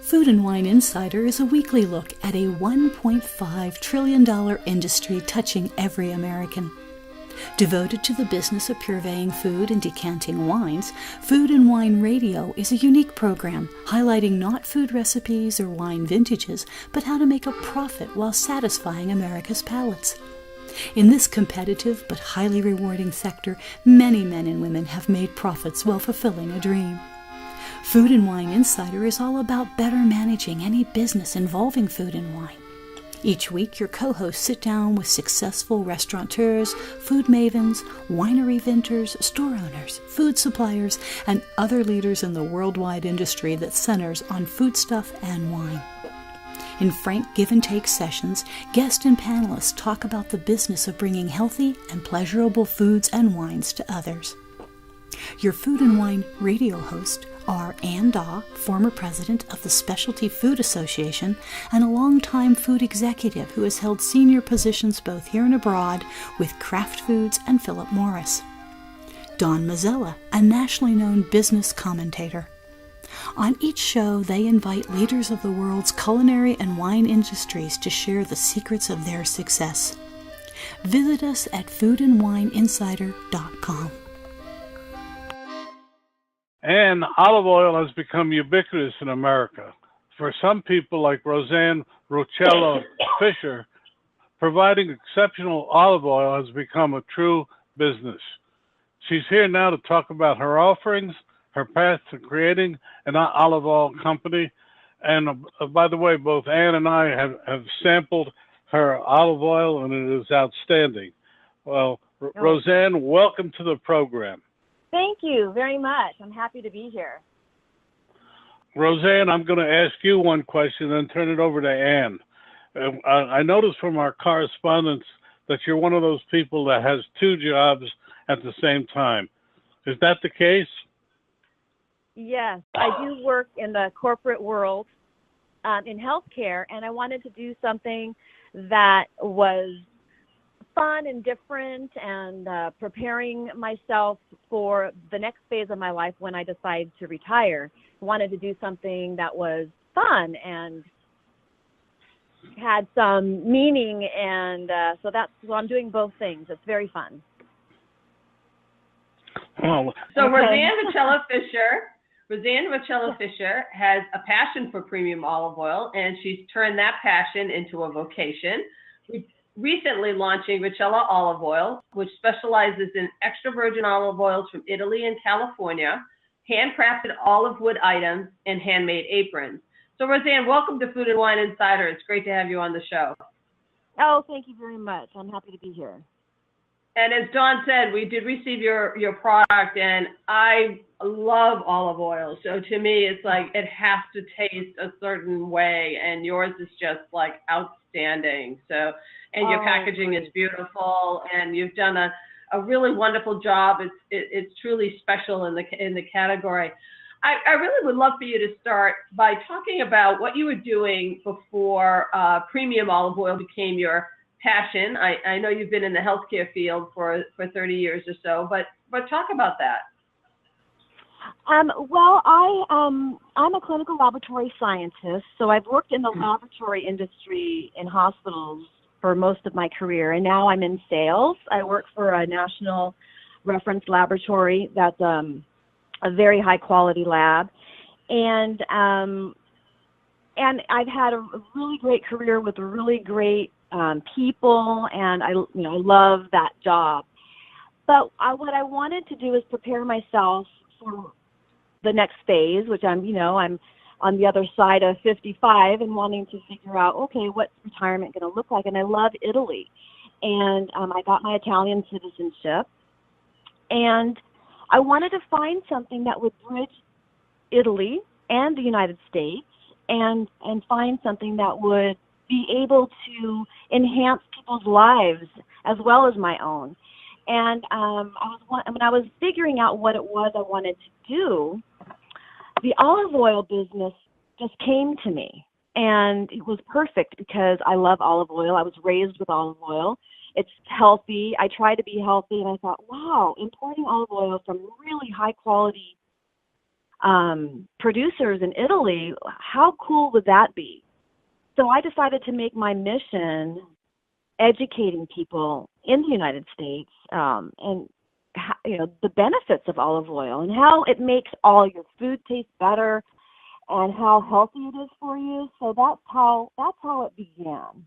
Food and Wine Insider is a weekly look at a $1.5 trillion industry touching every American. Devoted to the business of purveying food and decanting wines, Food and Wine Radio is a unique program highlighting not food recipes or wine vintages, but how to make a profit while satisfying America's palates. In this competitive but highly rewarding sector, many men and women have made profits while fulfilling a dream. Food and Wine Insider is all about better managing any business involving food and wine. Each week, your co-hosts sit down with successful restaurateurs, food mavens, winery vintners, store owners, food suppliers, and other leaders in the worldwide industry that centers on foodstuff and wine. In frank give-and-take sessions, guests and panelists talk about the business of bringing healthy and pleasurable foods and wines to others. Your Food and Wine Radio host are Ann Daw, former president of the Specialty Food Association and a longtime food executive who has held senior positions both here and abroad with Kraft Foods and Philip Morris. Don Mazzella, a nationally known business commentator. On each show, they invite leaders of the world's culinary and wine industries to share the secrets of their success. Visit us at foodandwineinsider.com. And olive oil has become ubiquitous in America. For some people like Roseanne Ruccello Fischer, providing exceptional olive oil has become a true business. She's here now to talk about her offerings, her path to creating an olive oil company. And by the way, both Ann and I have sampled her olive oil, and it is outstanding. Well, Roseanne, welcome to the program. Thank you very much. I'm happy to be here. Roseanne, I'm going to ask you one question, then turn it over to Ann. I noticed from our correspondence that you're one of those people that has two jobs at the same time. Is that the case? Yes, I do work in the corporate world in healthcare, and I wanted to do something that was fun and different and preparing myself for the next phase of my life when I decide to retire. I wanted to do something that was fun and had some meaning, and so I'm doing both things. It's very fun. Well, so Roseanne Ruccello Fischer has a passion for premium olive oil, and she's turned that passion into a vocation. Recently launching Ruccello Olive Oil, which specializes in extra virgin olive oils from Italy and California, handcrafted olive wood items, and handmade aprons. So Roseanne, welcome to Food and Wine Insider. It's great to have you on the show. Oh, thank you very much. I'm happy to be here. And as Dawn said, we did receive your product, and I love olive oil. So to me, it's like it has to taste a certain way, and yours is just like outstanding. So, and your packaging is beautiful, and you've done a really wonderful job. It's truly special in the category. I really would love for you to start by talking about what you were doing before premium olive oil became your passion. I know you've been in the healthcare field for 30 years or so, but talk about that. Well, I'm a clinical laboratory scientist, so I've worked in the laboratory industry in hospitals for most of my career, and now I'm in sales. I work for a national reference laboratory that's a very high quality lab, and I've had a really great career with really great people, and I love that job. But what I wanted to do is prepare myself for the next phase, which I'm on the other side of 55 and wanting to figure out, okay, what's retirement going to look like? And I love Italy. And I got my Italian citizenship. And I wanted to find something that would bridge Italy and the United States and find something that would be able to enhance people's lives as well as my own. And when I was figuring out what it was I wanted to do, the olive oil business just came to me, and it was perfect because I love olive oil. I was raised with olive oil. It's healthy. I try to be healthy, and I thought, wow, importing olive oil from really high quality producers in Italy. How cool would that be? So I decided to make my mission educating people in the United States and the benefits of olive oil and how it makes all your food taste better and how healthy it is for you. So that's how it began.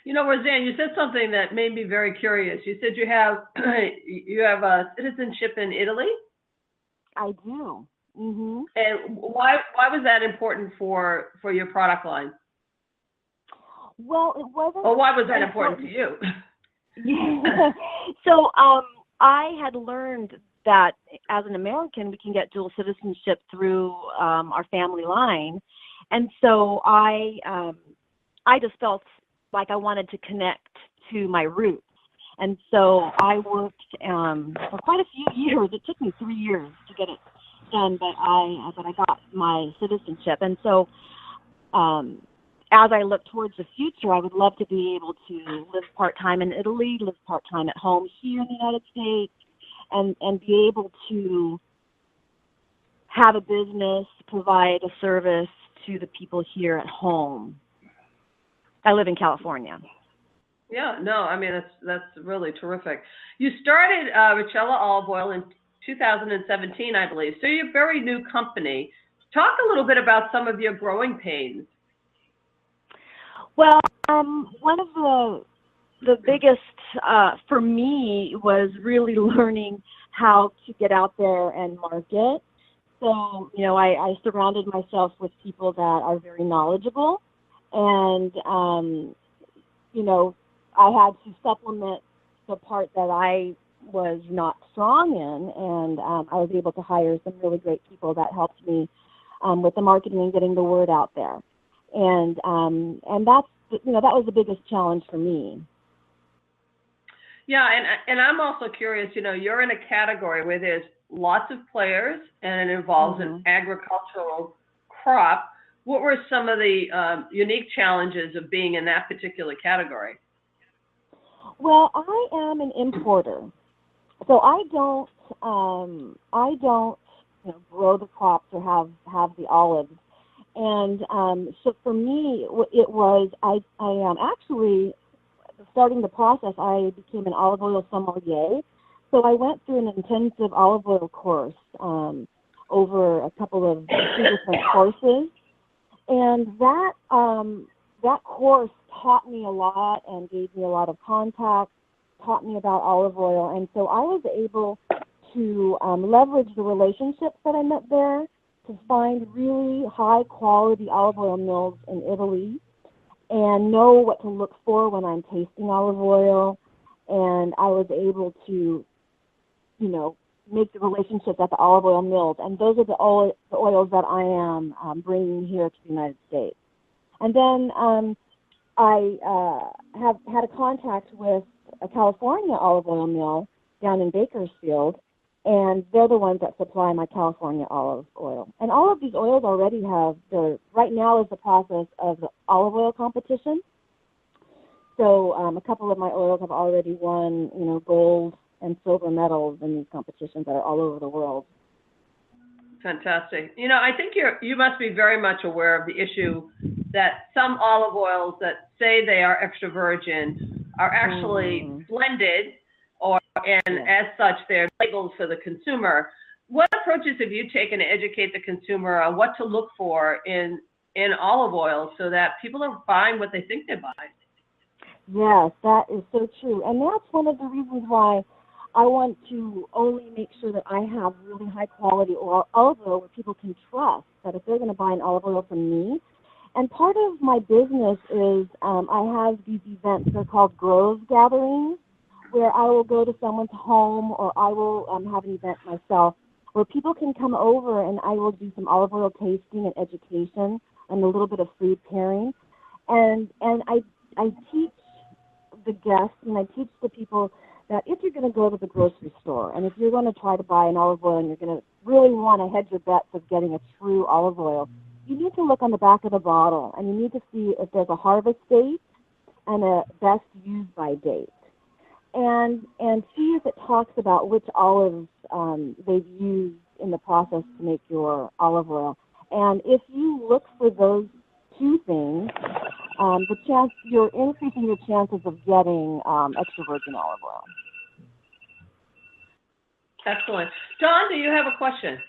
You know, Roseanne, you said something that made me very curious. You said you have a citizenship in Italy. I do. Mm-hmm. And why was that important for your product line? Well, it wasn't. Or why was that important to you? Yeah. So I had learned that as an American, we can get dual citizenship through our family line, and so I just felt like I wanted to connect to my roots, and so I worked for quite a few years. It took me 3 years to get it done, but I got my citizenship, and so. As I look towards the future, I would love to be able to live part-time in Italy, live part-time at home here in the United States, and be able to have a business, provide a service to the people here at home. I live in California. Yeah, no, I mean, that's really terrific. You started Ruccello Olive Oil in 2017, I believe, so you're a very new company. Talk a little bit about some of your growing pains. Well, one of the biggest for me was really learning how to get out there and market. So, I surrounded myself with people that are very knowledgeable, and I had to supplement the part that I was not strong in, and I was able to hire some really great people that helped me with the marketing and getting the word out there. And that's that was the biggest challenge for me. Yeah, and I'm also curious. You're in a category where there's lots of players, and it involves an agricultural crop. What were some of the unique challenges of being in that particular category? Well, I am an importer, so I don't grow the crops or have the olives. And so for me, it was, I actually, starting the process, I became an olive oil sommelier. So I went through an intensive olive oil course over a couple of 2 different courses. And that course taught me a lot and gave me a lot of contacts, taught me about olive oil. And so I was able to leverage the relationships that I met there to find really high-quality olive oil mills in Italy and know what to look for when I'm tasting olive oil. And I was able to, make the relationships at the olive oil mills. And those are the oils that I am bringing here to the United States. And then I have had a contact with a California olive oil mill down in Bakersfield, and they're the ones that supply my California olive oil. And all of these oils already right now is the process of the olive oil competition. So a couple of my oils have already won, gold and silver medals in these competitions that are all over the world. Fantastic. I think you must be very much aware of the issue that some olive oils that say they are extra virgin are actually blended, and as such, they're labeled for the consumer. What approaches have you taken to educate the consumer on what to look for in olive oil so that people are buying what they think they're buying? Yes, that is so true. And that's one of the reasons why I want to only make sure that I have really high quality olive oil where people can trust that if they're going to buy an olive oil from me. And part of my business is I have these events. They're called Grove Gatherings, where I will go to someone's home, or I will have an event myself where people can come over and I will do some olive oil tasting and education and a little bit of food pairing. And I teach the guests and I teach the people that if you're going to go to the grocery store and if you're going to try to buy an olive oil and you're going to really want to hedge your bets of getting a true olive oil, you need to look on the back of the bottle and you need to see if there's a harvest date and a best used by date. And see if it talks about which olives they've used in the process to make your olive oil. And if you look for those two things, you're increasing your chances of getting extra virgin olive oil. Excellent. Don, do you have a question?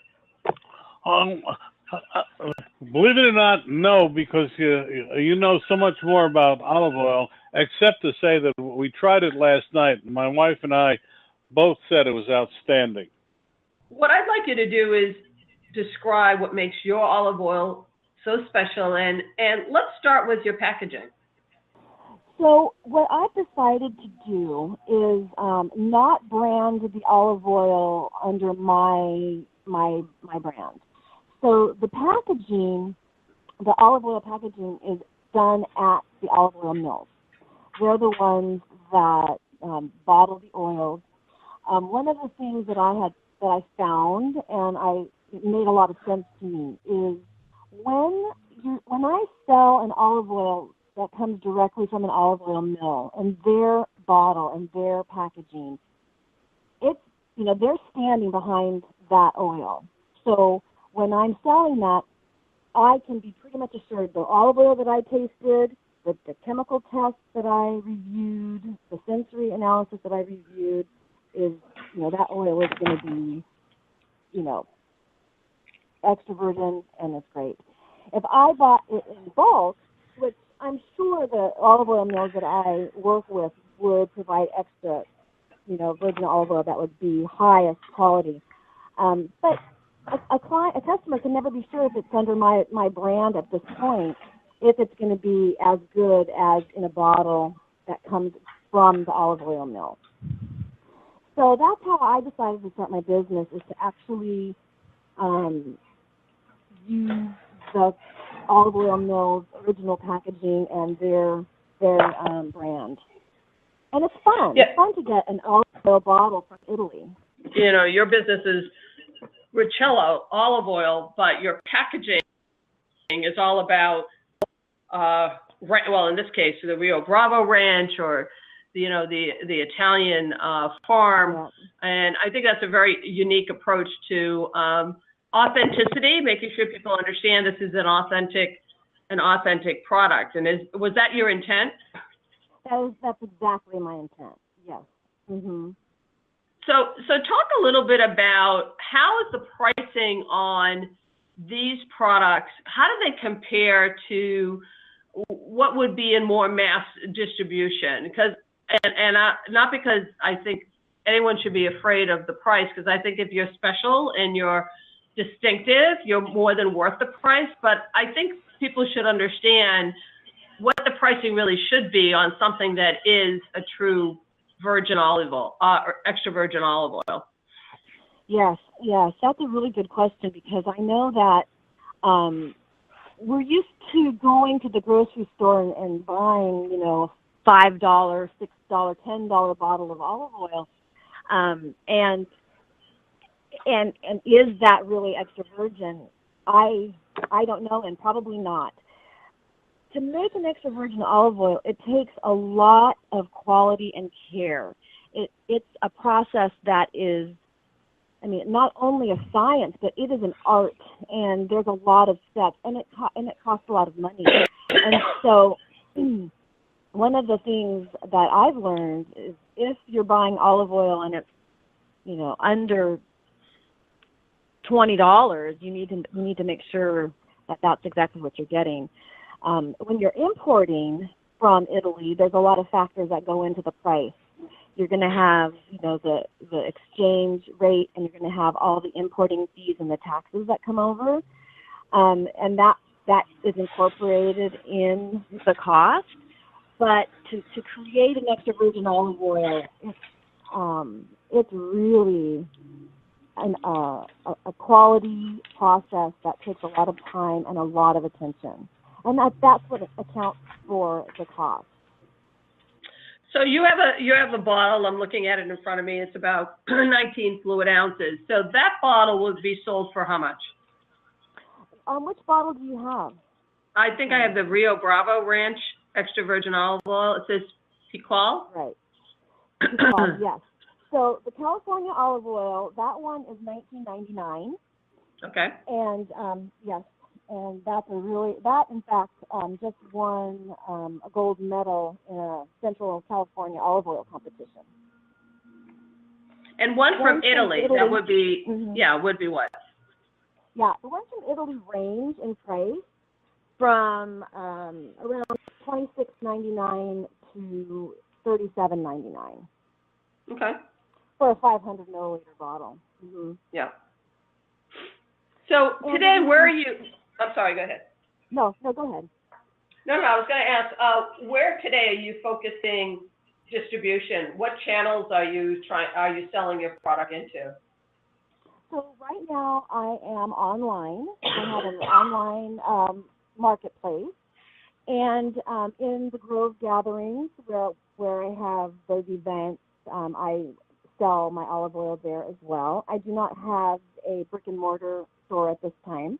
Believe it or not, no, because you know so much more about olive oil, except to say that we tried it last night. And my wife and I both said it was outstanding. What I'd like you to do is describe what makes your olive oil so special, and let's start with your packaging. So what I've decided to do is not brand the olive oil under my brand. So the packaging, the olive oil packaging, is done at the olive oil mills. They're the ones that bottle the oils. One of the things that I found, and it made a lot of sense to me, is when I sell an olive oil that comes directly from an olive oil mill and their bottle and their packaging, they're standing behind that oil. So when I'm selling that, I can be pretty much assured the olive oil that I tasted, the chemical tests that I reviewed, the sensory analysis that I reviewed, is, that oil is going to be, extra virgin, and it's great. If I bought it in bulk, which I'm sure the olive oil mills that I work with would provide extra, virgin olive oil that would be highest quality. But a customer can never be sure if it's under my brand at this point, if it's going to be as good as in a bottle that comes from the olive oil mill. So that's how I decided to start my business, is to actually use the olive oil mill's original packaging and their brand. And it's fun. Yeah. It's fun to get an olive oil bottle from Italy. Your business is Ruccello Olive Oil, but your packaging is all about, in this case, the Rio Bravo Ranch, or the Italian farm. Yeah. And I think that's a very unique approach to authenticity, making sure people understand this is an authentic product. And was that your intent? That's exactly my intent. Yes. Mm-hmm. So talk a little bit about how is the pricing on these products? How do they compare to what would be in more mass distribution? Not because I think anyone should be afraid of the price, because I think if you're special and you're distinctive, you're more than worth the price. But I think people should understand what the pricing really should be on something that is a true virgin olive oil, or extra virgin olive oil. Yes, that's a really good question, because I know that we're used to going to the grocery store and buying, $5, $6, $10 bottle of olive oil, and is that really extra virgin? I don't know, and probably not. To make an extra virgin olive oil, it takes a lot of quality and care. It's a process that is, not only a science, but it is an art, and there's a lot of steps, and it costs a lot of money. And so one of the things that I've learned is, if you're buying olive oil and it's, under $20, you need to make sure that that's exactly what you're getting. When you're importing from Italy, there's a lot of factors that go into the price. You're going to have, the exchange rate, and you're going to have all the importing fees and the taxes that come over, and that is incorporated in the cost. But to create an extra virgin olive oil, it's really a quality process that takes a lot of time and a lot of attention. And that's what accounts for the cost. So you have a bottle. I'm looking at it in front of me. It's about 19 fluid ounces. So that bottle would be sold for how much? Which bottle do you have? I think I have the Rio Bravo Ranch extra virgin olive oil. It says Piqual. Right. Piqual, yes. So the California olive oil, that one is $19.99. Okay. And yes, and that's that in fact just won a gold medal in a Central California olive oil competition. And one from Italy, that would be, would be what? Yeah, the ones from Italy range in price from around $26.99 to $37.99. Okay. For a 500 milliliter bottle. Mm-hmm. Yeah. So today, where are you? I'm sorry, go ahead. No, go ahead. No, I was going to ask, where today are you focusing distribution? What channels are you selling your product into? So right now I am online. I have an online marketplace, and in the Grove gatherings where I have those events, I sell my olive oil there as well. I do not have a brick and mortar store at this time,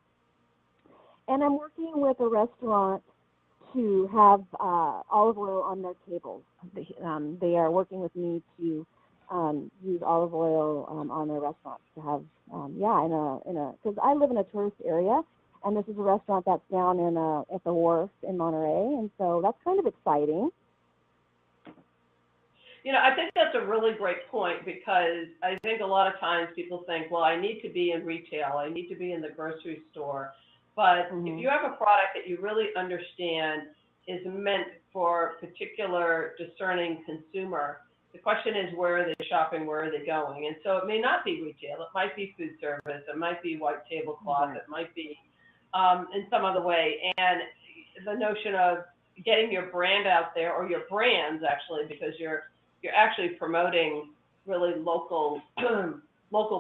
and I'm working with a restaurant to have olive oil on their tables. They are working with me to use olive oil on their restaurants to have, because I live in a tourist area, and this is a restaurant that's down at the wharf in Monterey, and so that's kind of exciting. I think that's a really great point, because I think a lot of times people think, well, I need to be in retail, I need to be in the grocery store. But if you have a product that you really understand is meant for a particular discerning consumer, the question is, where are they shopping, where are they going? And so it may not be retail, it might be food service, it might be white tablecloth, it might be in some other way. And the notion of getting your brand out there, or your brands actually, because you're actually promoting really local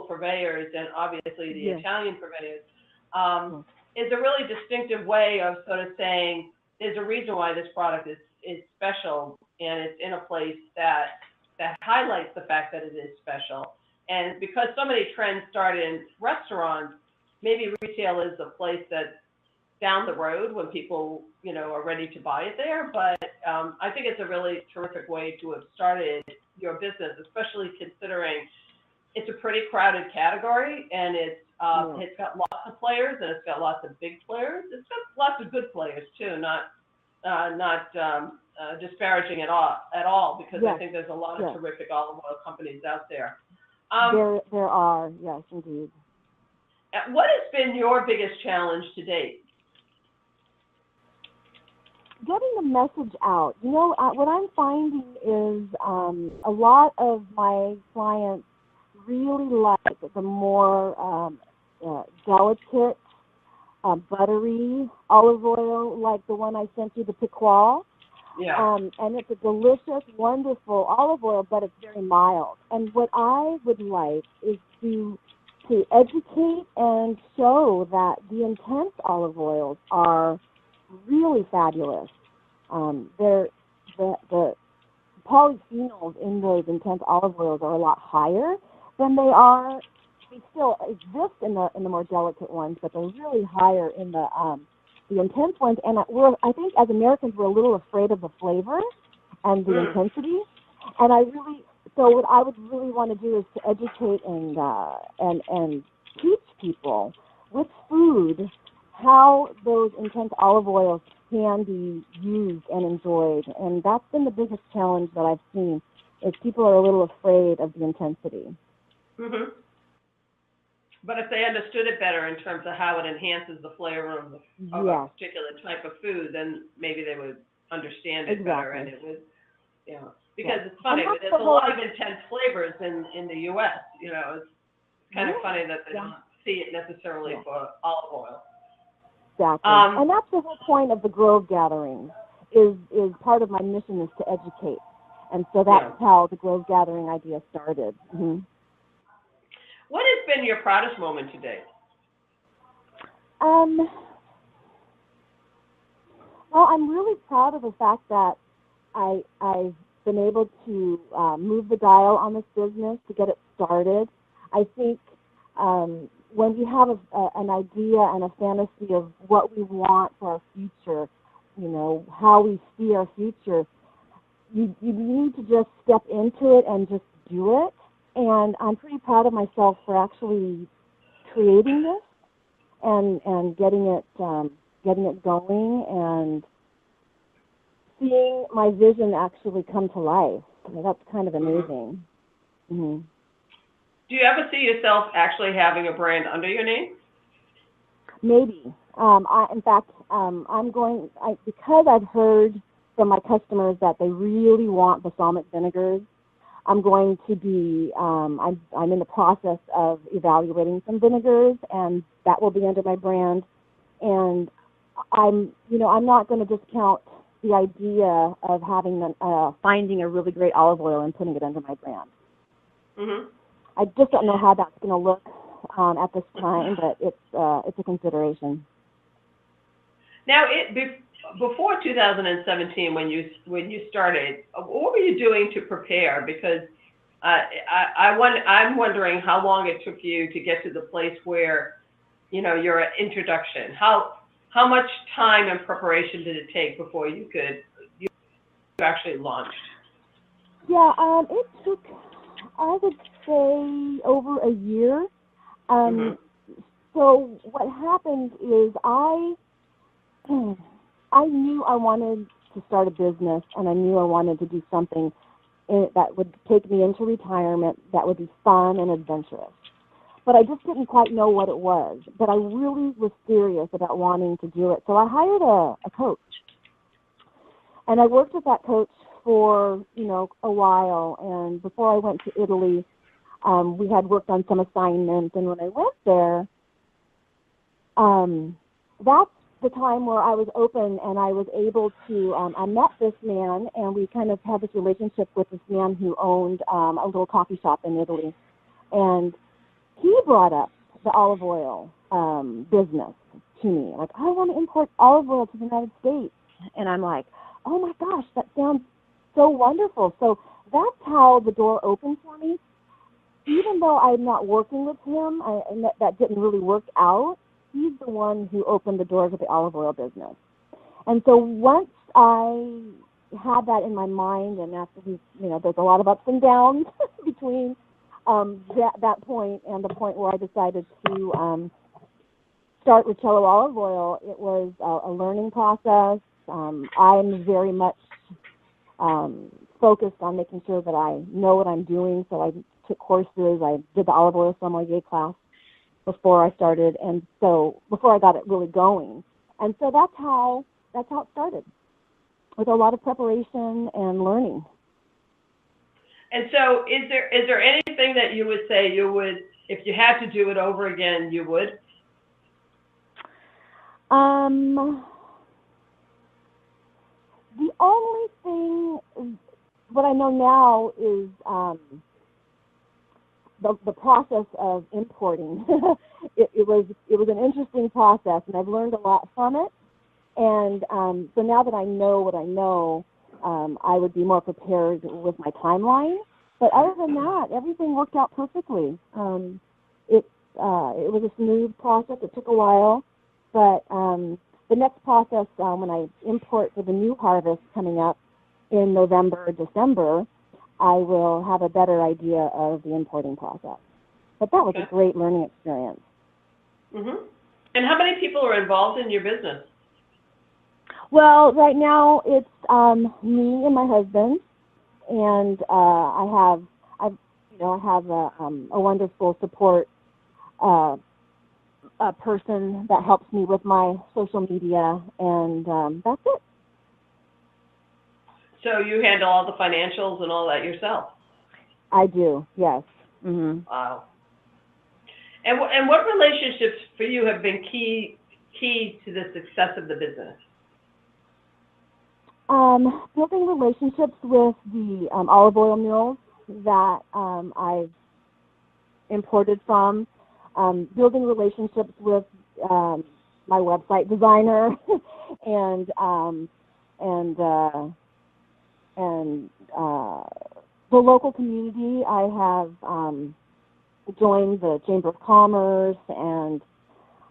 purveyors, and obviously the Italian purveyors, is a really distinctive way of sort of saying there's a reason why this product is special, and it's in a place that highlights the fact that it is special. And because so many trends start in restaurants, maybe retail is a place that's down the road when people, are ready to buy it there. But I think it's a really terrific way to have started your business, especially considering it's a pretty crowded category, and it's got lots of players, and it's got lots of big players. It's got lots of good players too, not disparaging at all, because I think there's a lot of terrific olive oil companies out there. There are, yes, indeed. What has been your biggest challenge to date? Getting the message out. What I'm finding is a lot of my clients really like the more delicate, buttery olive oil, like the one I sent you, the Piquois. Yeah. And it's a delicious, wonderful olive oil, but it's very mild. And what I would like is to educate and show that the intense olive oils are really fabulous. The polyphenols in those intense olive oils are a lot higher than they still exist in the more delicate ones, but they're really higher in the intense ones. And I think as Americans, we're a little afraid of the flavor and the intensity. And so what I would really want to do is to educate and teach people with food how those intense olive oils can be used and enjoyed. And that's been the biggest challenge that I've seen, is people are a little afraid of the intensity. Mm-hmm. But if they understood it better in terms of how it enhances the flavor of a particular type of food, then maybe they would understand it better. And it would, because it's funny, there's a lot of intense flavors in the U.S. It's kind of funny that they don't see it necessarily for olive oil. Exactly. And that's the whole point of the Grove Gathering, is part of my mission is to educate. And so that's how the Grove Gathering idea started. Mm-hmm. What has been your proudest moment to date? Well, I'm really proud of the fact that I've been able to move the dial on this business to get it started. I think when you have an idea and a fantasy of what we want for our future, how we see our future, you need to just step into it and just do it. And I'm pretty proud of myself for actually creating this and getting it going and seeing my vision actually come to life. I mean, that's kind of amazing. Mm-hmm. Do you ever see yourself actually having a brand under your name? Maybe. In fact, because I've heard from my customers that they really want balsamic vinegars, I'm going to be, I'm in the process of evaluating some vinegars, and that will be under my brand. And I'm not going to discount the idea of finding a really great olive oil and putting it under my brand. Mm-hmm. I just don't know how that's going to look at this time, but it's a consideration. Now, before 2017, when you started, what were you doing to prepare? Because I'm wondering how long it took you to get to the place where, your introduction. How much time and preparation did it take before you actually launched? Yeah, it took, I would say, over a year. Mm-hmm. So what happened is I knew I wanted to start a business, and I knew I wanted to do something that would take me into retirement that would be fun and adventurous. But I just didn't quite know what it was. But I really was serious about wanting to do it. So I hired a coach. And I worked with that coach for, a while. And before I went to Italy, we had worked on some assignments. And when I went there, that's the time where I was open and I was able to, I met this man, and we kind of had this relationship with this man who owned a little coffee shop in Italy. And he brought up the olive oil business to me. Like, I want to import olive oil to the United States. And I'm like, oh my gosh, that sounds so wonderful. So that's how the door opened for me. Even though I'm not working with him, and that didn't really work out, he's the one who opened the doors of the olive oil business. And so once I had that in my mind, and after there's a lot of ups and downs between that point and the point where I decided to start Ruccello Olive Oil, it was a learning process. I'm very much focused on making sure that I know what I'm doing. So I took courses. I did the olive oil sommelier class before I started, and so before I got it really going. And so that's how it started, with a lot of preparation and learning. And so is there anything that you would say you would, if you had to do it over again, you would? The only thing, what I know now is the process of importing. it was an interesting process, and I've learned a lot from it. And so now that I know what I know, I would be more prepared with my timeline. But other than that, everything worked out perfectly. It was a smooth process. It took a while, but the next process, when I import for the new harvest coming up in November or December, I will have a better idea of the importing process. But that was a great learning experience. Mm-hmm. And how many people are involved in your business? Well, right now it's me and my husband, and I have a wonderful support person that helps me with my social media, and that's it. So you handle all the financials and all that yourself? I do, yes. Mm-hmm. Wow. And what relationships for you have been key to the success of the business? Building relationships with the olive oil mills that I've imported from, building relationships with my website designer, and the local community. I have joined the Chamber of Commerce, and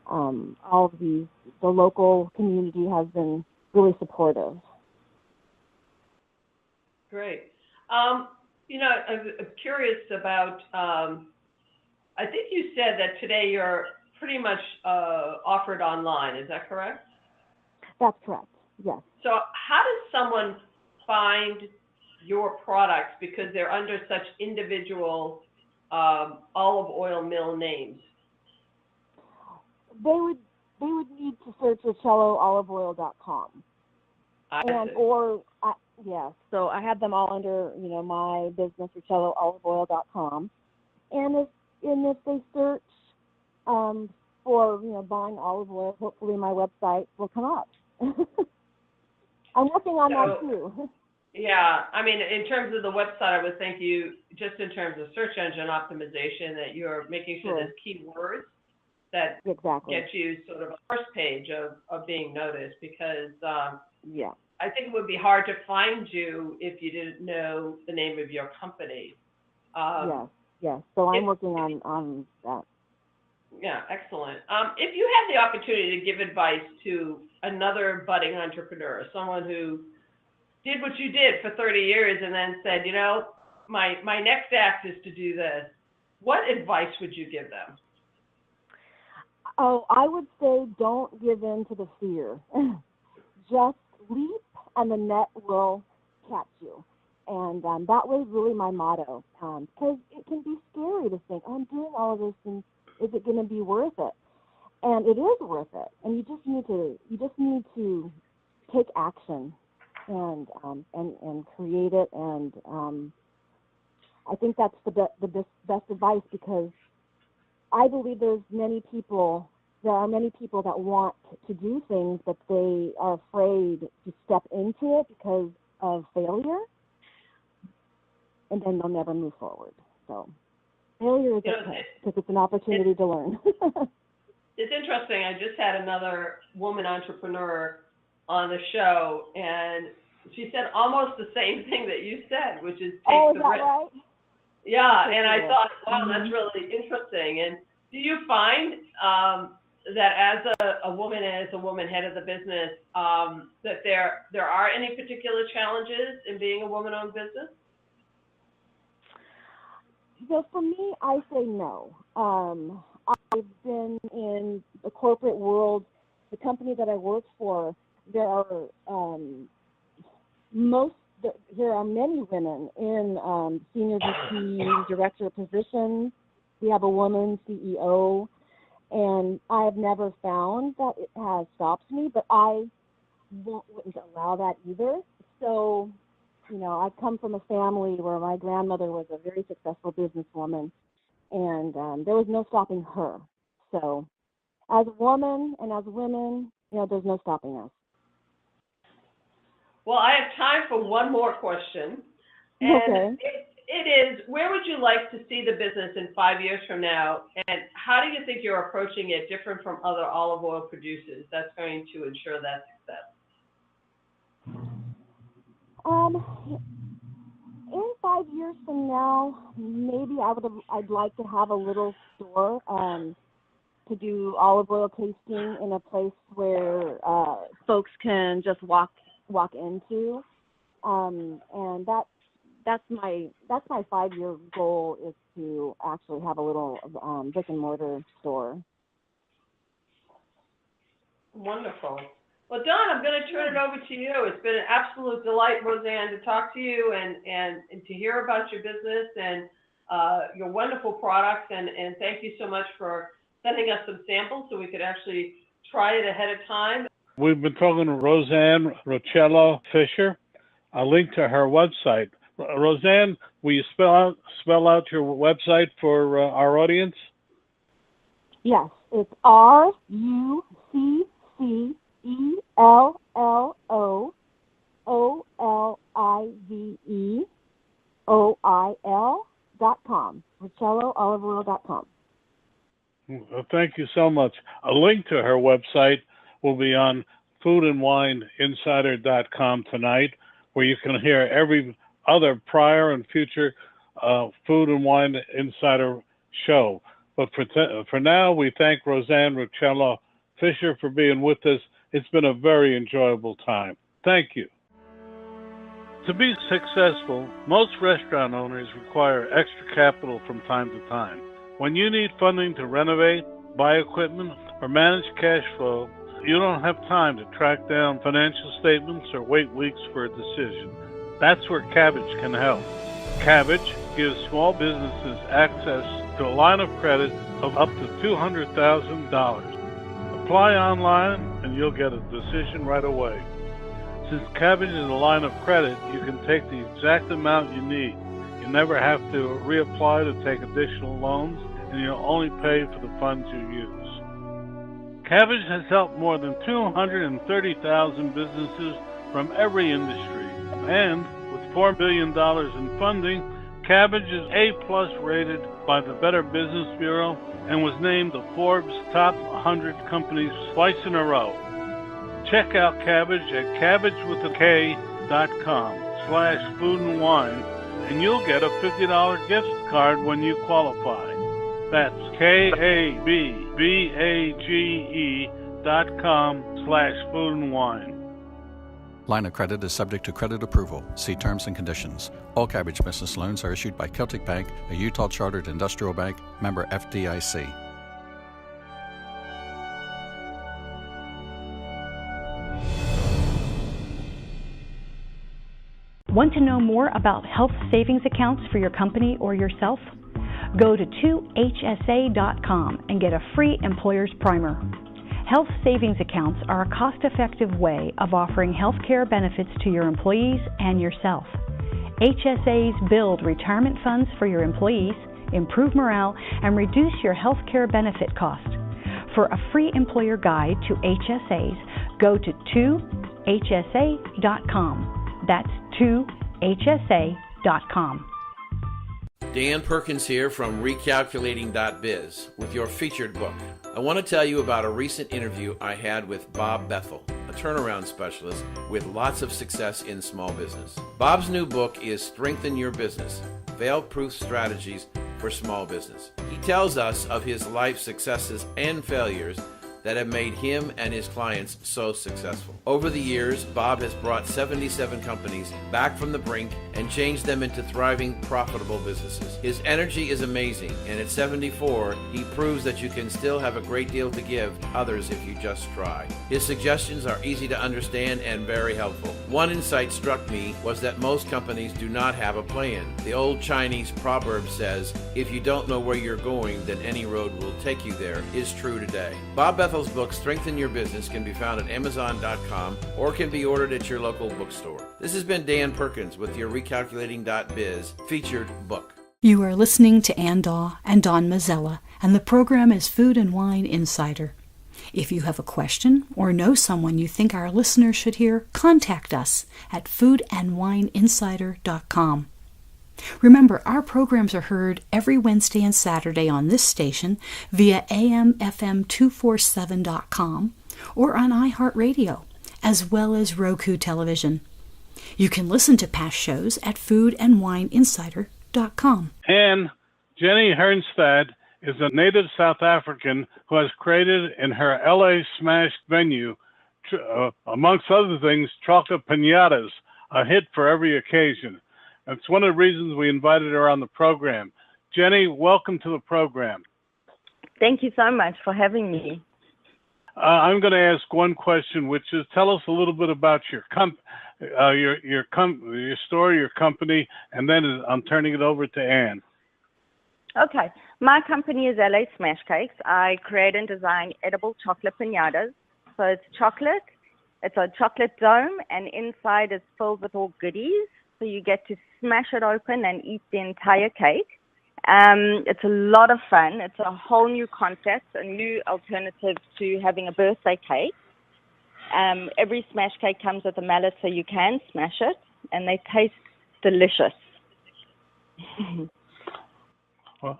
all of the local community has been really supportive. Great. I'm curious about, I think you said that today you're pretty much offered online. Is that correct? That's correct. Yes. So how does someone find your products because they're under such individual olive oil mill names? They would need to search RuccelloOliveOil.com. Yes. So I have them all under my business RuccelloOliveOil.com, and if they search for buying olive oil, hopefully my website will come up. I'm working on that too. Yeah, I mean, in terms of the website, I would think you, just in terms of search engine optimization, that you're making sure there's keywords that get you sort of a first page of being noticed, because I think it would be hard to find you if you didn't know the name of your company. Yes. So I'm working on that. Yeah, excellent. If you had the opportunity to give advice to another budding entrepreneur, someone who did what you did for 30 years and then said, my next act is to do this, what advice would you give them? Oh, I would say don't give in to the fear. Just leap and the net will catch you. And that was really my motto, because it can be scary to think, I'm doing all of this, and is it going to be worth it? And it is worth it. And you just need to take action and create it. And I think that's the best advice, because I believe there are many people that want to do things, but they are afraid to step into it because of failure, and then they'll never move forward. So failure is okay, because it's an opportunity to learn. It's interesting. I just had another woman entrepreneur on the show, and she said almost the same thing that you said, which is take the risk. Right? Yeah, and I thought, wow, that's really interesting. And do you find that as a woman head of the business, that there are any particular challenges in being a woman-owned business? So for me, I say no. I've been in the corporate world. The company that I work for, there are many women in senior VP director positions. We have a woman CEO, and I have never found that it has stopped me, but I wouldn't allow that either. So, I come from a family where my grandmother was a very successful businesswoman, and there was no stopping her. So, as a woman and as women, there's no stopping us. Well, I have time for one more question. And it is, where would you like to see the business in 5 years from now? And how do you think you're approaching it different from other olive oil producers that's going to ensure that success? In 5 years from now, maybe I'd like to have a little store to do olive oil tasting in a place where folks can just walk into, and that's my 5-year goal, is to actually have a little brick and mortar store. Wonderful. Well, Dawn, I'm going to turn it over to you. It's been an absolute delight, Roseanne, to talk to you and to hear about your business and your wonderful products. And thank you so much for sending us some samples so we could actually try it ahead of time. We've been talking to Roseanne Ruccello Fischer. I'll link to her website. Roseanne, will you spell out your website for our audience? Yes, it's RuccelloOliveOil.com. RuccelloOliveOil.com. Well, thank you so much. A link to her website will be on foodandwineinsider.com tonight, where you can hear every other prior and future Food and Wine Insider show. But for now, we thank Roseanne Ruccello Fischer for being with us. It's been a very enjoyable time. Thank you. To be successful, most restaurant owners require extra capital from time to time. When you need funding to renovate, buy equipment, or manage cash flow, you don't have time to track down financial statements or wait weeks for a decision. That's where Cabbage can help. Cabbage gives small businesses access to a line of credit of up to $200,000. Apply online and you'll get a decision right away. Since Cabbage is a line of credit, you can take the exact amount you need. You never have to reapply to take additional loans, and you'll only pay for the funds you use. Cabbage has helped more than 230,000 businesses from every industry, and with $4 billion in funding, Cabbage is A+ rated by the Better Business Bureau and was named the Forbes Top 100 Companies twice in a row. Check out Cabbage at cabbageWithAK.com/food and wine, and you'll get a $50 gift card when you qualify. That's KABBAGE.com/food and wine. Line of credit is subject to credit approval. See terms and conditions. All Cabbage business loans are issued by Celtic Bank, a Utah chartered industrial bank, member FDIC. Want to know more about health savings accounts for your company or yourself? Go to 2hsa.com and get a free employer's primer. Health savings accounts are a cost-effective way of offering health care benefits to your employees and yourself. HSAs build retirement funds for your employees, improve morale, and reduce your health care benefit cost. For a free employer guide to HSAs, go to 2hsa.com. That's 2hsa.com. Dan Perkins here from Recalculating.biz with your featured book. I want to tell you about a recent interview I had with Bob Bethel, a turnaround specialist with lots of success in small business. Bob's new book is Strengthen Your Business, Fail-Proof Strategies for Small Business. He tells us of his life successes and failures that have made him and his clients so successful. Over the years, Bob has brought 77 companies back from the brink and changed them into thriving, profitable businesses. His energy is amazing, and at 74, he proves that you can still have a great deal to give others if you just try. His suggestions are easy to understand and very helpful. One insight struck me was that most companies do not have a plan. The old Chinese proverb says, if you don't know where you're going, then any road will take you there, is true today. Bob Bethel's book, Strengthen Your Business, can be found at Amazon.com or can be ordered at your local bookstore. This has been Dan Perkins with your Recalculating.biz featured book. You are listening to Ann Daw and Don Mazzella, and the program is Food and Wine Insider. If you have a question or know someone you think our listeners should hear, contact us at foodandwineinsider.com. Remember, our programs are heard every Wednesday and Saturday on this station via amfm247.com or on iHeartRadio, as well as Roku Television. You can listen to past shows at foodandwineinsider.com. And Jenny Hernstad is a native South African who has created in her LA Smash venue, amongst other things, chocolate pinatas, a hit for every occasion. That's one of the reasons we invited her on the program. Jenny, welcome to the program. Thank you so much for having me. I'm going to ask one question, which is tell us a little bit about your story, your company, and then I'm turning it over to Ann. Okay. My company is LA Smash Cakes. I create and design edible chocolate pinatas. So it's chocolate, it's a chocolate dome, and inside is filled with all goodies. So you get to smash it open and eat the entire cake. It's a lot of fun. It's a whole new concept, a new alternative to having a birthday cake. Every smash cake comes with a mallet so you can smash it, and they taste delicious. Well,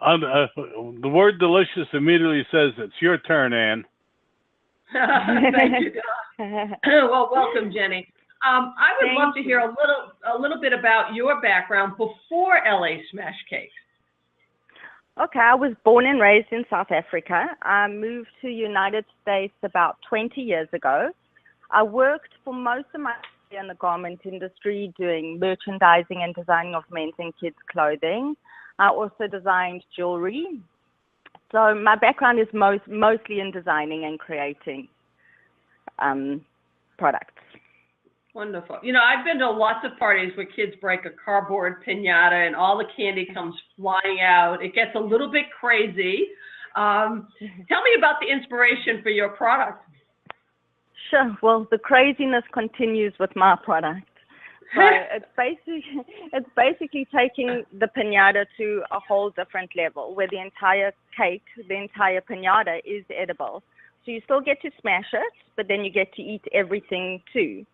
the word delicious immediately says it's your turn, Ann. Thank you, Don. Well, welcome, Jenny. I would love to hear a little bit about your background before LA Smash Cakes. Okay, I was born and raised in South Africa. I moved to the United States about 20 years ago. I worked for most of my in the garment industry, doing merchandising and designing of men's and kids' clothing. I also designed jewelry. So my background is mostly in designing and creating products. Wonderful. You know, I've been to lots of parties where kids break a cardboard pinata and all the candy comes flying out. It gets a little bit crazy. Tell me about the inspiration for your product. Sure. Well, the craziness continues with my product. So it's basically taking the piñata to a whole different level, where the entire cake, the entire piñata is edible. So you still get to smash it, but then you get to eat everything too.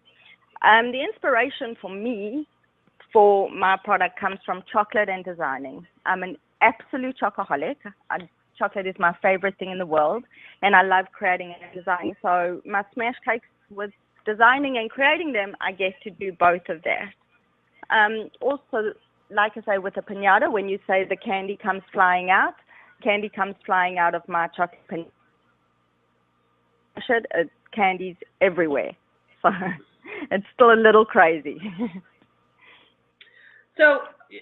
The inspiration for me for my product comes from chocolate and designing. I'm an absolute chocoholic. Chocolate is my favorite thing in the world, and I love creating and designing. So my smash cakes, with designing and creating them, I get to do both of that. Also, like I say, with a piñata, when you say the candy comes flying out of my chocolate piñata. Candy's everywhere. So it's still a little crazy. So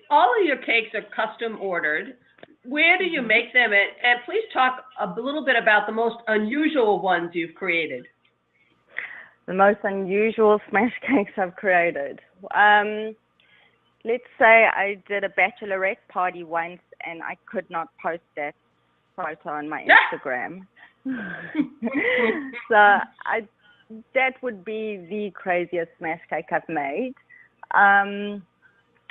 all of your cakes are custom ordered. Where do you make them? And please talk a little bit about the most unusual ones you've created. The most unusual smash cakes I've created. Let's say I did a bachelorette party once and I could not post that photo on my Instagram. So that would be the craziest smash cake I've made.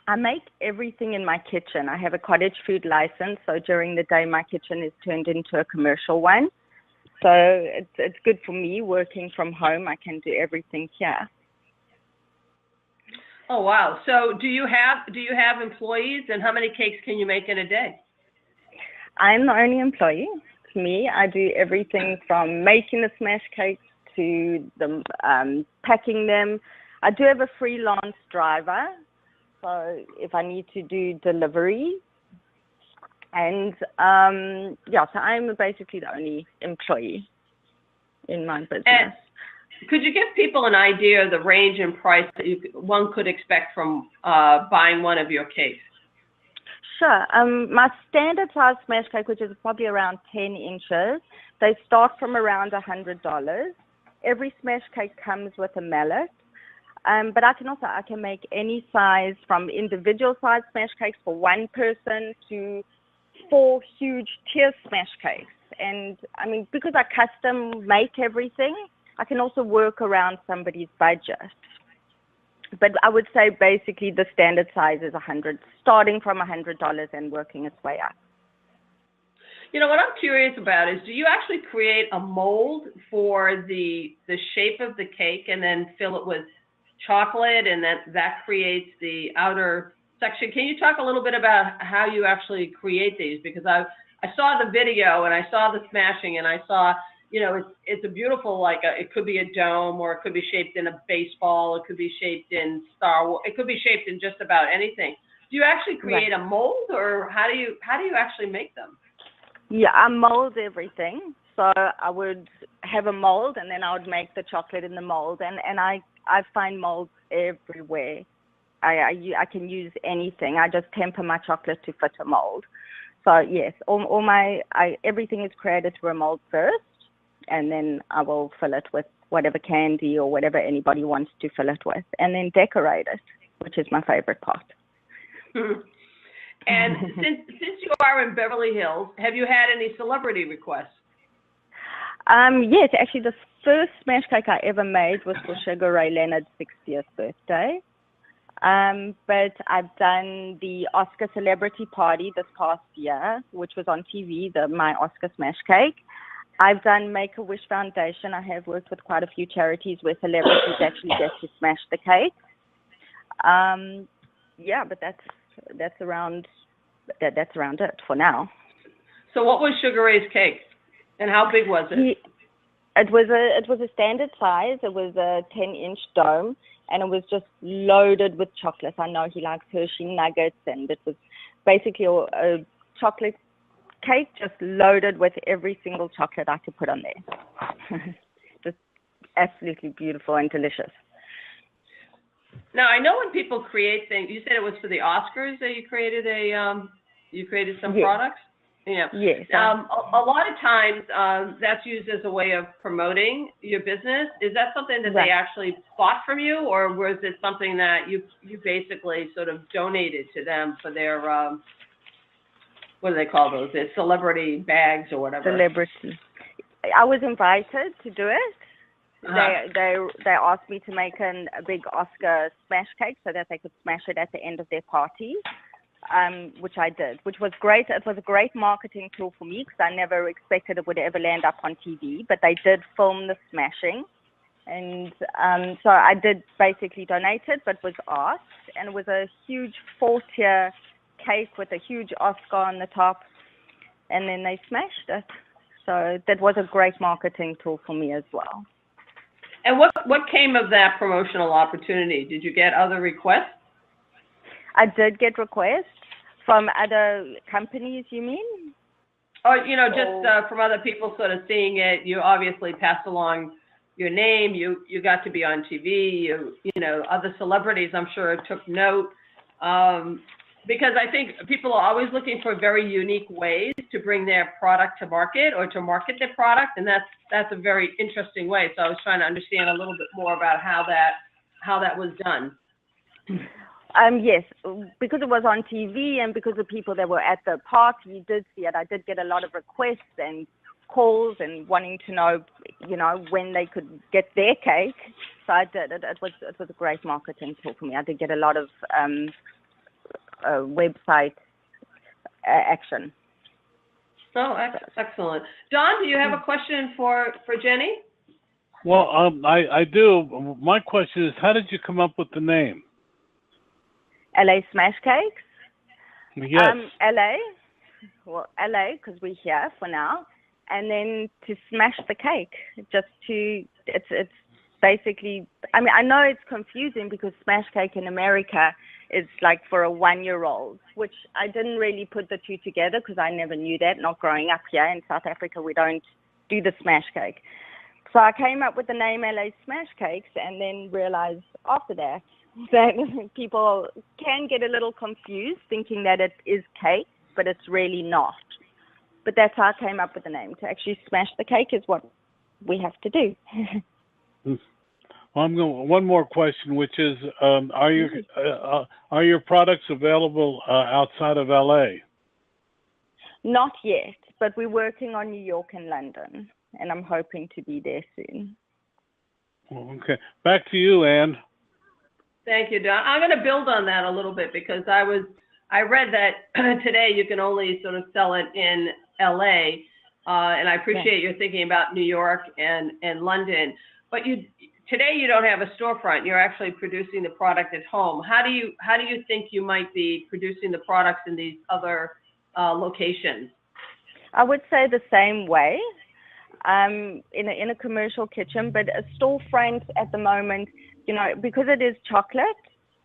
I make everything in my kitchen. I have a cottage food license, so during the day my kitchen is turned into a commercial one. So it's good for me working from home. I can do everything here. Oh wow! So do you have employees, and how many cakes can you make in a day? I'm the only employee. It's me. I do everything from making the smash cakes to the packing them. I do have a freelance driver. So if I need to do delivery, and so I'm basically the only employee in my business. And could you give people an idea of the range and price that one could expect from buying one of your cakes? Sure. My standard size smash cake, which is probably around 10 inches, they start from around $100. Every smash cake comes with a mallet. But I can make any size, from individual size smash cakes for one person to 4 huge tier smash cakes. And I mean, because I custom make everything, I can also work around somebody's budget. But I would say basically the standard size is starting from $100 and working its way up. You know, what I'm curious about is, do you actually create a mold for the shape of the cake and then fill it with chocolate, and that creates the outer section? Can you talk a little bit about how you actually create these? Because I saw the video and I saw the smashing, and I saw, you know, it's a beautiful, it could be a dome, or it could be shaped in a baseball, it could be shaped in Star Wars, it could be shaped in just about anything. Do you actually create a mold, or how do you actually make them? Yeah, I mold everything. So I would have a mold, and then I would make the chocolate in the mold, and I find molds everywhere. I can use anything. I just temper my chocolate to fit a mold. So yes, everything is created through a mold first, and then I will fill it with whatever candy or whatever anybody wants to fill it with, and then decorate it, which is my favorite part. And since you are in Beverly Hills, have you had any celebrity requests? Yes, actually the first smash cake I ever made was for Sugar Ray Leonard's 60th birthday. But I've done the Oscar celebrity party this past year, which was on TV, my Oscar smash cake. I've done Make-A-Wish Foundation. I have worked with quite a few charities where celebrities actually get to smash the cake. But that's around it for now. So what was Sugar Ray's cake, and how big was it? It was a standard size. It was a 10-inch dome, and it was just loaded with chocolate. I know he likes Hershey nuggets, and it was basically a chocolate cake just loaded with every single chocolate I could put on there. Just absolutely beautiful and delicious. Now, I know when people create things, you said it was for the Oscars that you created some Yes. products? Yeah. Yes. A lot of times that's used as a way of promoting your business. Is that something that Right. they actually bought from you, or was it something that you basically sort of donated to them for their, what do they call those? Their celebrity bags or whatever? Celebrity. I was invited to do it. Uh-huh. They asked me to make a big Oscar smash cake so that they could smash it at the end of their party, which I did, which was great. It was a great marketing tool for me because I never expected it would ever land up on TV, but they did film the smashing. And so I did basically donate it, but was asked, and it was a huge 4-tier cake with a huge Oscar on the top, and then they smashed it. So that was a great marketing tool for me as well. And what came of that promotional opportunity? Did you get other requests? I did get requests from other companies, you mean? Or, just from other people sort of seeing it. You obviously passed along your name. You got to be on TV. Other celebrities, I'm sure, took note. Because I think people are always looking for very unique ways to bring their product to market or to market their product, and that's a very interesting way. So I was trying to understand a little bit more about how that was done. Yes, because it was on TV and because the people that were at the party, you did see it. I did get a lot of requests and calls and wanting to know, when they could get their cake. So I did. It was a great marketing tool for me. I did get a lot of website action. Oh, excellent. Don, do you have a question for Jenny? Well, I do. My question is, how did you come up with the name? LA Smash Cakes? Yes. LA, because we're here for now. And then to smash the cake, it's basically, I know it's confusing because smash cake in America is like for a 1-year-old, which I didn't really put the two together because I never knew that, not growing up here in South Africa. We don't do the smash cake. So I came up with the name LA Smash Cakes and then realized after that people can get a little confused thinking that it is cake, but it's really not. But that's how I came up with the name. To actually smash the cake is what we have to do. Well, one more question, which is, are your products available outside of LA? Not yet, but we're working on New York and London, and I'm hoping to be there soon. Okay. Back to you, Ann. Thank you, Don. I'm going to build on that a little bit because I read that today you can only sort of sell it in LA, and I appreciate your thinking about New York and London. But today you don't have a storefront. You're actually producing the product at home. How do you think you might be producing the products in these other locations? I would say the same way, in a commercial kitchen, but a storefront at the moment, because it is chocolate,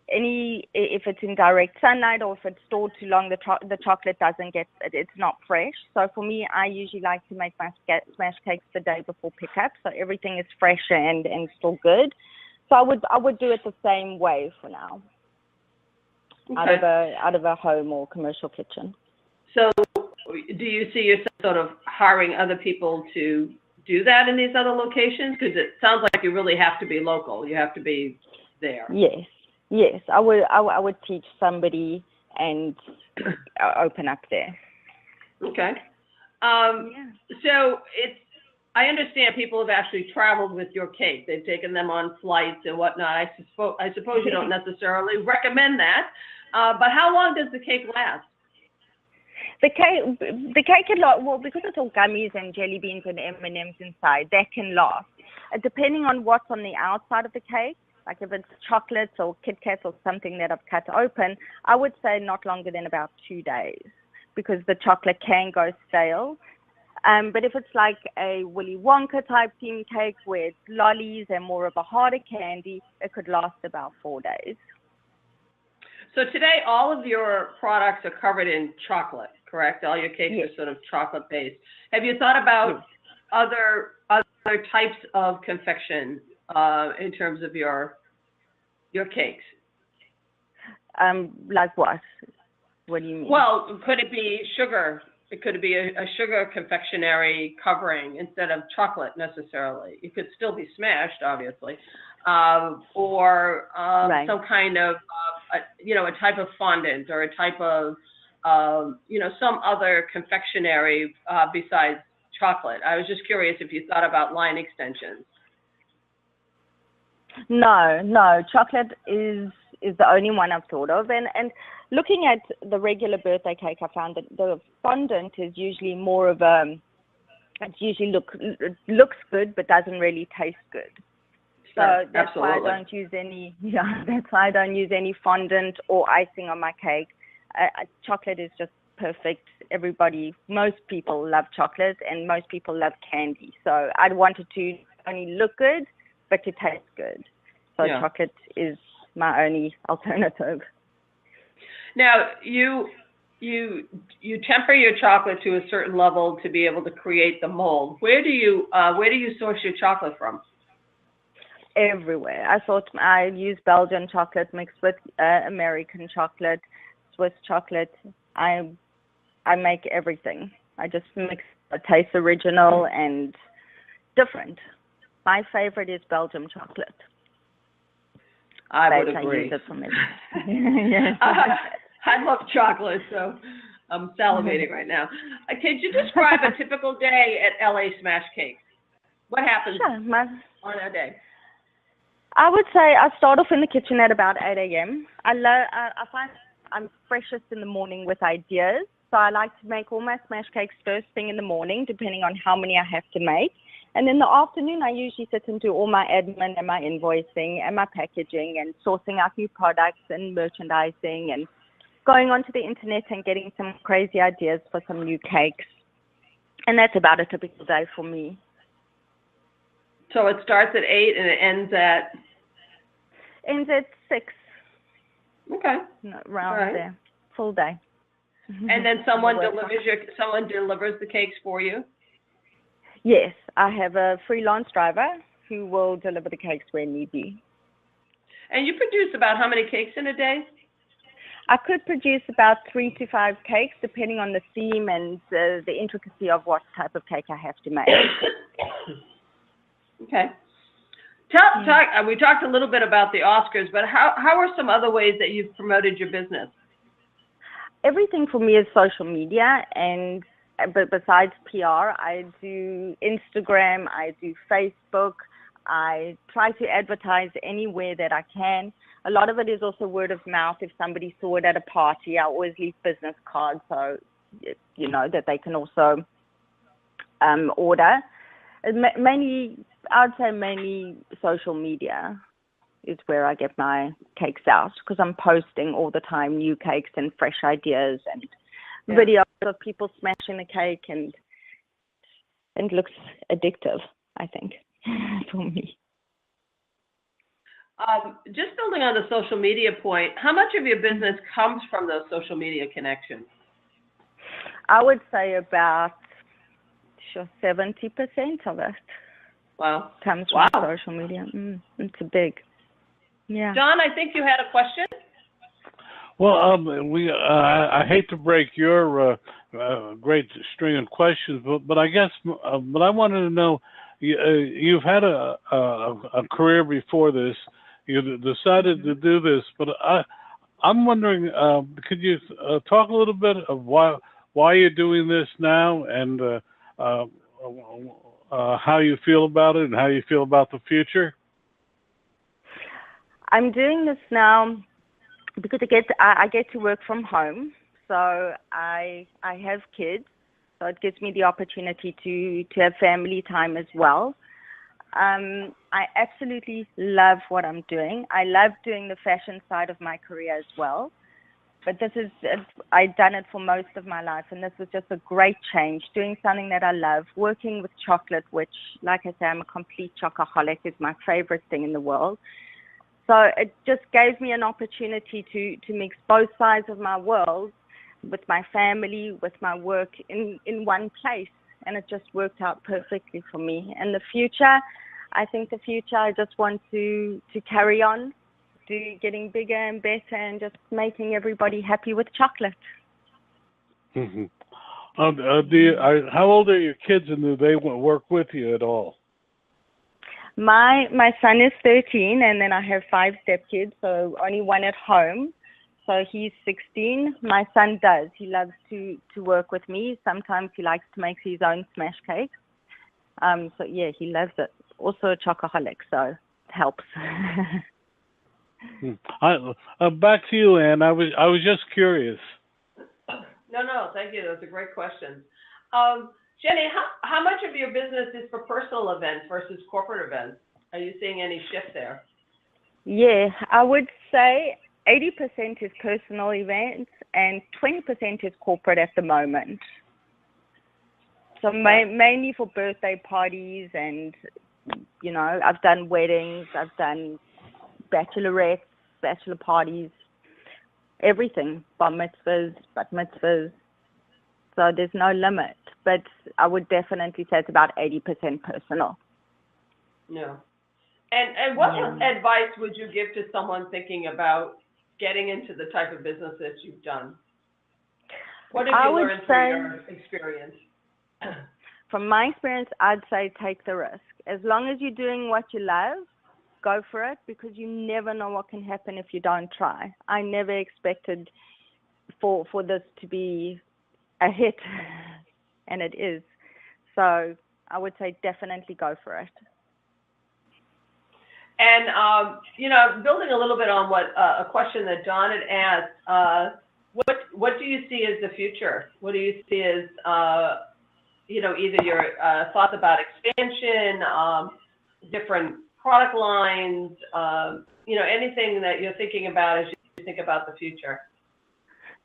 if it's in direct sunlight or if it's stored too long, the chocolate it's not fresh. So for me, I usually like to make my smash cakes the day before pickup, so everything is fresh and still good. So I would do it the same way for now, okay. out of a home or commercial kitchen. So do you see yourself sort of hiring other people to do that in these other locations? Because it sounds like you really have to be local. You have to be there. Yes, I would teach somebody and open up there. Okay. So I understand people have actually traveled with your cake. They've taken them on flights and whatnot. I suppose you don't necessarily recommend that. But how long does the cake last? The cake can last, well, because it's all gummies and jelly beans and M&Ms inside, that can last. Depending on what's on the outside of the cake, like if it's chocolates or Kit Kats or something that I've cut open, I would say not longer than about 2 days because the chocolate can go stale. But if it's like a Willy Wonka type theme cake with lollies and more of a harder candy, it could last about 4 days. So today, all of your products are covered in chocolate, correct? All your cakes Yes. are sort of chocolate-based. Have you thought about other types of confection in terms of your cakes? Like what? What do you mean? Well, could it be sugar? It could be a sugar confectionery covering instead of chocolate necessarily. It could still be smashed, obviously, or Right. some kind of, a type of fondant or a type of, some other confectionery besides chocolate. I was just curious if you thought about line extensions. No, chocolate is the only one I've thought of. And looking at the regular birthday cake, I found that the fondant is usually more of it usually looks good, but doesn't really taste good. Sure, So that's why I absolutely. don't use any, that's why I don't use any fondant or icing on my cake. Chocolate is just perfect. Most people love chocolate and most people love candy. So I wanted to only look good, but to taste good. So chocolate is my only alternative. Now, you temper your chocolate to a certain level to be able to create the mold. Where do you source your chocolate from? Everywhere. I use Belgian chocolate mixed with American chocolate, Swiss chocolate. I make everything. I just mix it. Tastes original and different. My favorite is Belgian chocolate. I would agree. I use it for me. Yes. I love chocolate, so I'm salivating right now. Could you describe a typical day at LA Smash Cakes? What happens on a day? I would say I start off in the kitchen at about 8 a.m. I find I'm freshest in the morning with ideas, so I like to make all my smash cakes first thing in the morning, depending on how many I have to make. And in the afternoon, I usually sit and do all my admin and my invoicing and my packaging and sourcing out new products and merchandising and going onto the internet and getting some crazy ideas for some new cakes. And that's about a typical day for me. So it starts at 8 and it ends at? Ends at 6. Okay. Around there. Full day. And then someone delivers the cakes for you? Yes, I have a freelance driver who will deliver the cakes where need be. And you produce about how many cakes in a day? I could produce about 3 to 5 cakes, depending on the theme and the intricacy of what type of cake I have to make. Okay. We talked a little bit about the Oscars, but how are some other ways that you've promoted your business? Everything for me is social media, but besides PR, I do Instagram, I do Facebook, I try to advertise anywhere that I can. A lot of it is also word of mouth. If somebody saw it at a party, I always leave business cards so, that they can also order. I would say mainly social media is where I get my cakes out, because I'm posting all the time new cakes and fresh ideas and videos of people smashing the cake, and it looks addictive, I think, for me. Just building on the social media point, how much of your business comes from those social media connections? I would say about 70% of it. Wow. Comes from social media. It's a big. Yeah. John, I think you had a question. Well, I hate to break your great string of questions, but I guess, but I wanted to know, you've had a career before this. You decided to do this, but I'm wondering, could you talk a little bit of why you're doing this now, and how you feel about it and how you feel about the future? I'm doing this now because I get to work from home. So I have kids, so it gives me the opportunity to have family time as well. I absolutely love what I'm doing. I love doing the fashion side of my career as well. But I've done it for most of my life, and this was just a great change, doing something that I love, working with chocolate, which, like I say, I'm a complete chocoholic. It's my favorite thing in the world. So it just gave me an opportunity to mix both sides of my world, with my family, with my work in one place, and it just worked out perfectly for me. And the future, I just want to carry on getting bigger and better and just making everybody happy with chocolate. Mm-hmm. How old are your kids, and do they work with you at all? My son is 13, and then I have 5 stepkids, so only one at home. So he's 16. My son does. He loves to work with me. Sometimes he likes to make his own smash cakes. So yeah, he loves it. Also a chocoholic, so it helps. Back to you, Ann. I was just curious. No, thank you. That's a great question. Jenny, how much of your business is for personal events versus corporate events? Are you seeing any shift there? Yeah, I would say 80% is personal events and 20% is corporate at the moment. So mainly for birthday parties and, you know, I've done weddings, I've done bachelorettes, bachelor parties, everything, bar mitzvahs, bat mitzvahs. So there's no limit, but I would definitely say it's about 80% personal. No. And what advice would you give to someone thinking about getting into the type of business that you've done? What have you learned through your experience? From my experience, I'd say take the risk. As long as you're doing what you love, go for it, because you never know what can happen if you don't try. I never expected for this to be a hit, and it is. So I would say definitely go for it. And, you know, building a little bit on what a question that Don had asked, what do you see as the future? What do you see as, you know, either your thoughts about expansion, different product lines, you know, anything that you're thinking about as you think about the future?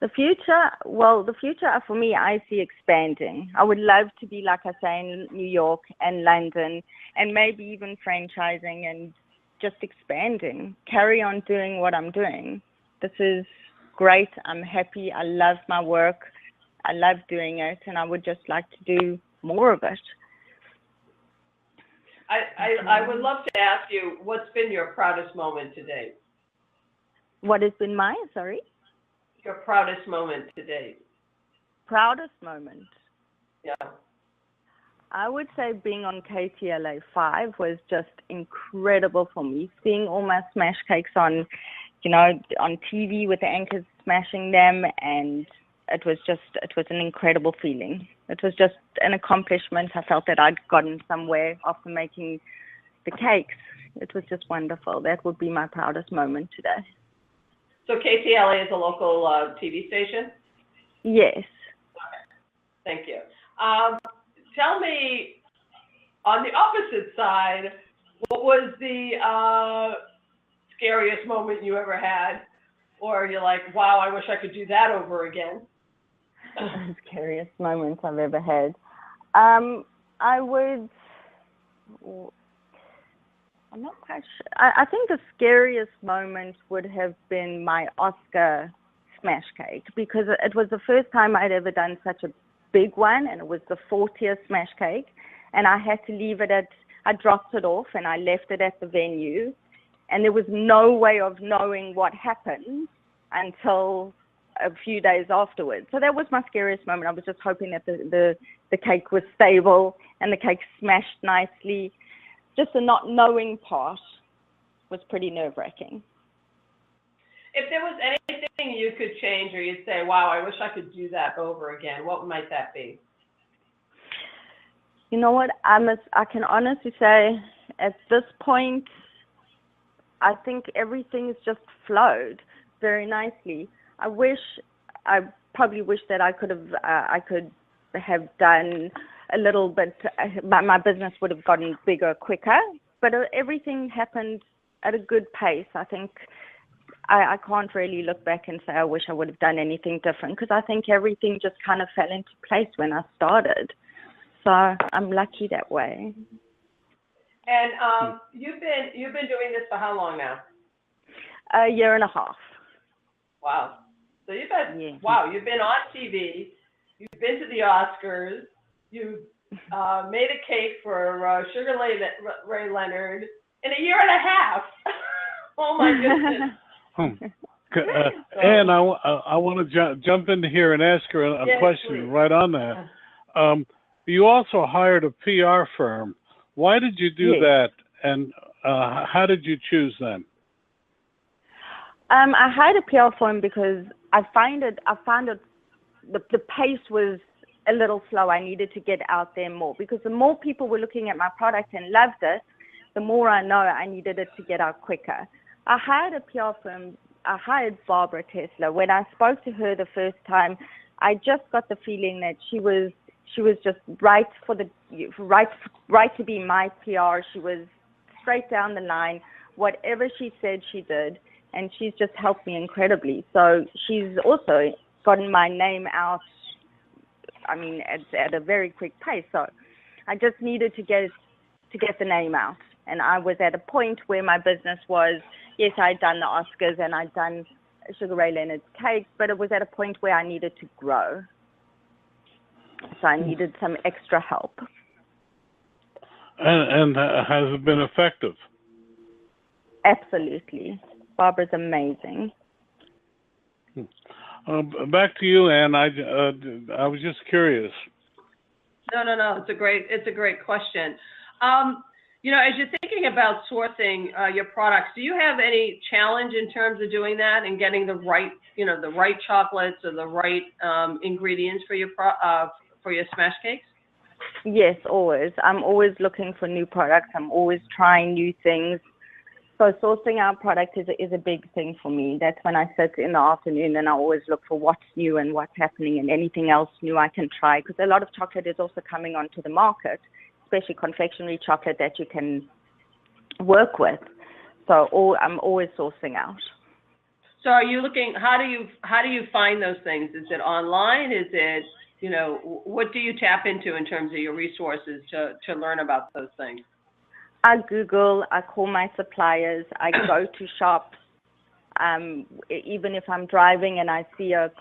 The future for me, I see expanding. I would love to be, like I say, in New York and London, and maybe even franchising and just expanding, carry on doing what I'm doing. This is great. I'm happy. I love my work. I love doing it, and I would just like to do more of it. I would love to ask you, what's been your proudest moment to date? What has been my, sorry? Your proudest moment to date. Proudest moment? Yeah. I would say being on KTLA 5 was just incredible for me. Seeing all my smash cakes on, you know, on TV with the anchors smashing them, and it was an incredible feeling. It was just an accomplishment. I felt that I'd gotten somewhere after making the cakes. It was just wonderful. That would be my proudest moment today. So KTLA is a local TV station? Yes. Okay. Thank you. Tell me, on the opposite side, what was the scariest moment you ever had? Or you're like, wow, I wish I could do that over again? The scariest moments I've ever had. I'm not quite sure. I think the scariest moment would have been my Oscar smash cake, because it was the first time I'd ever done such a big one, and it was the 40th smash cake, and I had to leave it I dropped it off and I left it at the venue, and there was no way of knowing what happened until a few days afterwards. So that was my scariest moment. I was just hoping that the cake was stable and the cake smashed nicely. Just the not knowing part was pretty nerve-wracking. If there was anything you could change, or you'd say, wow, I wish I could do that over again, what might that be? You know what? I can honestly say at this point, I think everything has just flowed very nicely. I probably wish that I could have done a little bit, my business would have gotten bigger quicker, but everything happened at a good pace. I think I can't really look back and say I wish I would have done anything different, because I think everything just kind of fell into place when I started. So I'm lucky that way. And you've been doing this for how long now? A year and a half. Wow. So you've been on TV, you've been to the Oscars, you made a cake for Sugar Ray Leonard in a year and a half. Oh my goodness. And I want to jump in here and ask her a Yes, question please. right on that. You also hired a PR firm. Why did you do Yes. that, and how did you choose them? I hired a PR firm because I found it the pace was a little slow. I needed to get out there more because the more people were looking at my product and loved it, the more I know I needed it to get out quicker. I hired a PR firm. I hired Barbara Tesla. When I spoke to her the first time, I just got the feeling that she was just right to be my PR. She was straight down the line. Whatever she said, she did, and she's just helped me incredibly. So she's also gotten my name out. I mean, at a very quick pace. So I just needed to get the name out, and I was at a point where my business was. Yes, I'd done the Oscars and I'd done Sugar Ray Leonard's cakes, but it was at a point where I needed to grow. So I needed some extra help. And has it been effective? Absolutely. Barbara's amazing. Back to you, Ann. I was just curious. No. It's a great question. As you're thinking about sourcing your products, do you have any challenge in terms of doing that and getting the right chocolates or the right ingredients for your smash cakes? Yes, always. I'm always looking for new products. I'm always trying new things. So sourcing our product is a big thing for me. That's when I sit in the afternoon and I always look for what's new and what's happening and anything else new I can try, because a lot of chocolate is also coming onto the market, especially confectionery chocolate that you can work with. So I'm always sourcing out. So are you looking, how do you find those things? Is it online? Is it, what do you tap into in terms of your resources to learn about those things? I Google, I call my suppliers, I go to shops. Even if I'm driving and I see a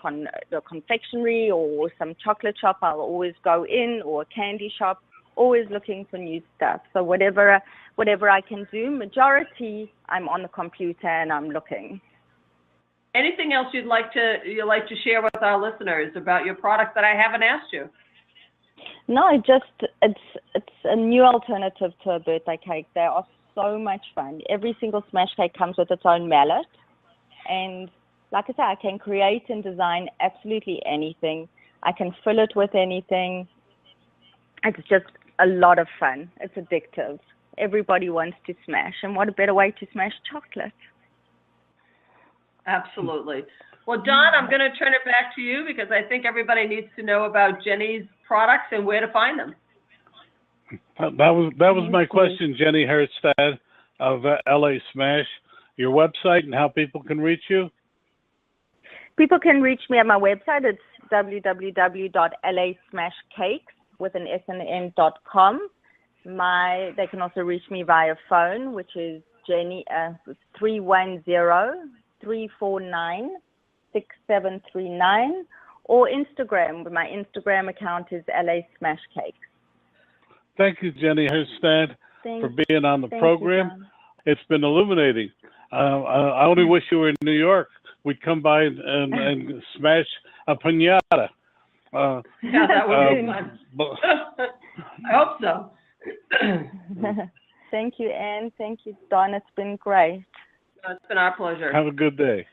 confectionery or some chocolate shop, I'll always go in, or a candy shop, always looking for new stuff. So whatever I can do, majority I'm on the computer and I'm looking. Anything else you'd like to share with our listeners about your product that I haven't asked you? No, it's a new alternative to a birthday cake. They are so much fun. Every single smash cake comes with its own mallet, and like I said, I can create and design absolutely anything. I can fill it with anything. It's just a lot of fun. It's addictive. Everybody wants to smash, and what a better way to smash chocolate. Absolutely. Well, Don, I'm going to turn it back to you because I think everybody needs to know about Jenny's products and where to find them. That was my question, Jenny Hernstad of LA Smash. Your website and how people can reach you? People can reach me at my website. It's www.lasmashcakes.com. They can also reach me via phone, which is Jenny 310-349-6739, or Instagram. My Instagram account is LA Smash Cakes. Thank you, Jenny Hernstad, for being on the program. You, it's been illuminating. I only wish you were in New York. We'd come by and smash a pinata. Yeah, that would be fun. I hope so. Thank you, Anne. Thank you, Don. It's been great. It's been our pleasure. Have a good day.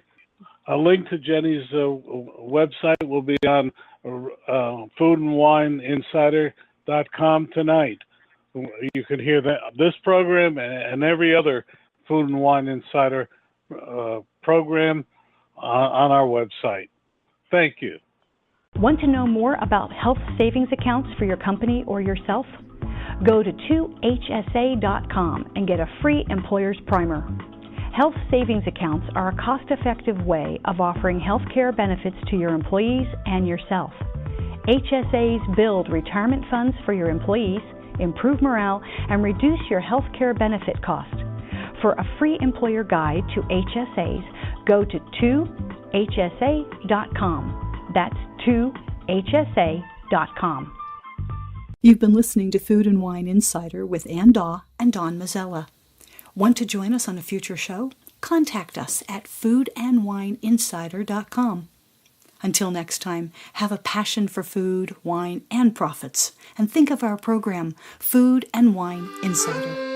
A link to Jenny's website will be on foodandwineinsider.com tonight. You can hear this program and every other Food and Wine Insider program on our website. Thank you. Want to know more about health savings accounts for your company or yourself? Go to 2hsa.com and get a free employer's primer. Health savings accounts are a cost-effective way of offering health care benefits to your employees and yourself. HSAs build retirement funds for your employees, improve morale, and reduce your health care benefit cost. For a free employer guide to HSAs, go to 2hsa.com. That's 2hsa.com. You've been listening to Food and Wine Insider with Ann Daw and Don Mazzella. Want to join us on a future show? contact us at foodandwineinsider.com. Until next time, have a passion for food, wine, and profits, and think of our program, Food and Wine Insider.